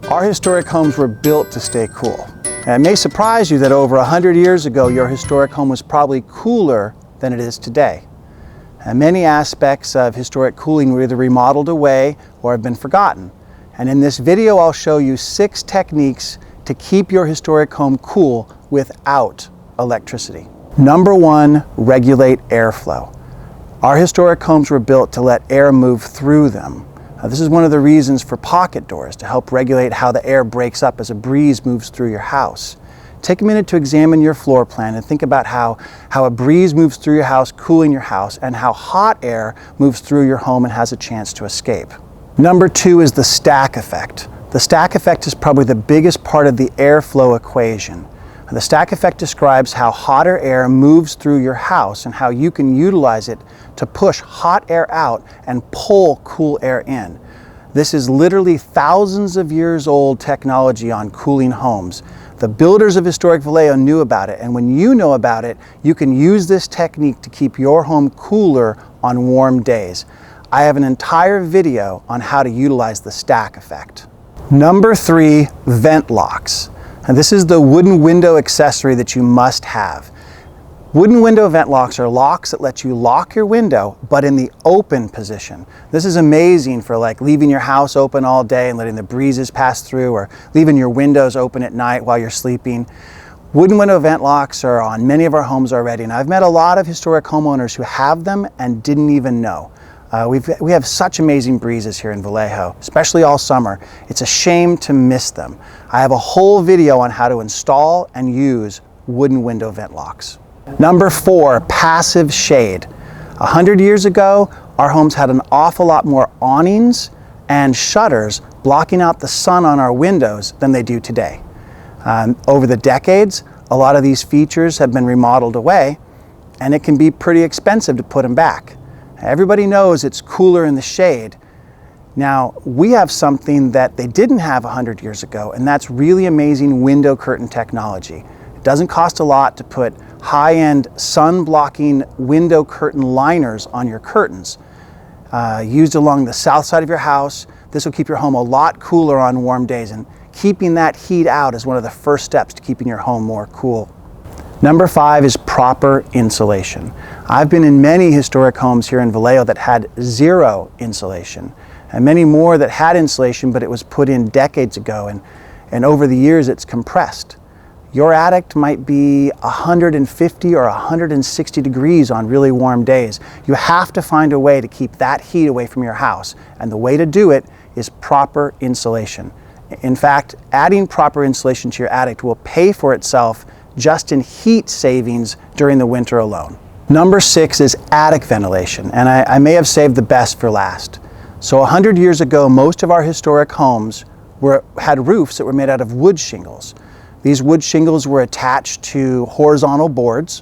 Our historic homes were built to stay cool. And it may surprise you that over 100 years ago, your historic home was probably cooler than it is today. And many aspects of historic cooling were either remodeled away or have been forgotten. And in this video, I'll show you 6 techniques to keep your historic home cool without electricity. Number 1, regulate airflow. Our historic homes were built to let air move through them. This is one of the reasons for pocket doors, to help regulate how the air breaks up as a breeze moves through your house. Take a minute to examine your floor plan and think about how a breeze moves through your house, cooling your house, and how hot air moves through your home and has a chance to escape. Number 2 is the stack effect. The stack effect is probably the biggest part of the airflow equation. The stack effect describes how hotter air moves through your house and how you can utilize it to push hot air out and pull cool air in. This is literally thousands of years old technology on cooling homes. The builders of historic Vallejo knew about it, and when you know about it, you can use this technique to keep your home cooler on warm days. I have an entire video on how to utilize the stack effect. Number 3, vent locks. And this is the wooden window accessory that you must have. Wooden window vent locks are locks that let you lock your window, but in the open position. This is amazing for like leaving your house open all day and letting the breezes pass through, or leaving your windows open at night while you're sleeping. Wooden window vent locks are on many of our homes already, and I've met a lot of historic homeowners who have them and didn't even know. We have such amazing breezes here in Vallejo, especially all summer. It's a shame to miss them. I have a whole video on how to install and use wooden window vent locks. Number 4, passive shade. 100 years ago, our homes had an awful lot more awnings and shutters blocking out the sun on our windows than they do today. Over the decades, a lot of these features have been remodeled away, and it can be pretty expensive to put them back. Everybody knows it's cooler in the shade. Now, we have something that they didn't have 100 years ago, and that's really amazing window curtain technology. It doesn't cost a lot to put high-end sun-blocking window curtain liners on your curtains. Used along the south side of your house, this will keep your home a lot cooler on warm days, and keeping that heat out is one of the first steps to keeping your home more cool. Number 5 is proper insulation. I've been in many historic homes here in Vallejo that had 0 insulation, and many more that had insulation, but it was put in decades ago, and over the years it's compressed. Your attic might be 150 or 160 degrees on really warm days. You have to find a way to keep that heat away from your house, and the way to do it is proper insulation. In fact, adding proper insulation to your attic will pay for itself just in heat savings during the winter alone. Number 6 is attic ventilation, and I may have saved the best for last. So 100 years ago, most of our historic homes had roofs that were made out of wood shingles. These wood shingles were attached to horizontal boards,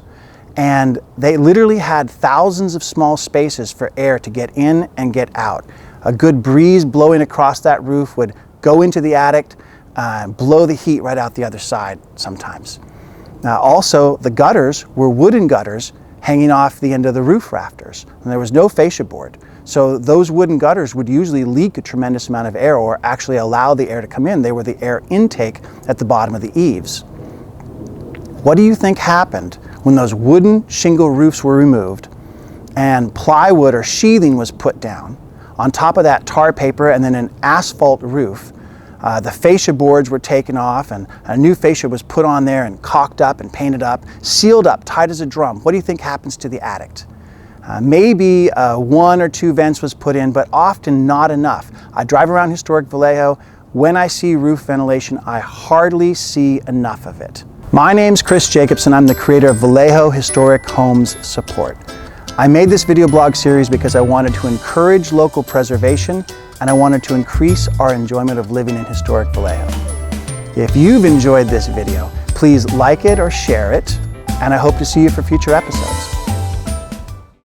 and they literally had thousands of small spaces for air to get in and get out. A good breeze blowing across that roof would go into the attic, blow the heat right out the other side sometimes. Also, the gutters were wooden gutters hanging off the end of the roof rafters, and there was no fascia board. So those wooden gutters would usually leak a tremendous amount of air, or actually allow the air to come in. They were the air intake at the bottom of the eaves. What do you think happened when those wooden shingle roofs were removed and plywood or sheathing was put down? On top of that, tar paper and then an asphalt roof. The fascia boards were taken off, and a new fascia was put on there and caulked up and painted up, sealed up, tight as a drum. What do you think happens to the attic? Maybe 1 or 2 vents was put in, but often not enough. I drive around historic Vallejo. When I see roof ventilation, I hardly see enough of it. My name's Chris Jacobson. I'm the creator of Vallejo Historic Homes Support. I made this video blog series because I wanted to encourage local preservation, and I wanted to increase our enjoyment of living in historic Vallejo. If you've enjoyed this video, please like it or share it, and I hope to see you for future episodes.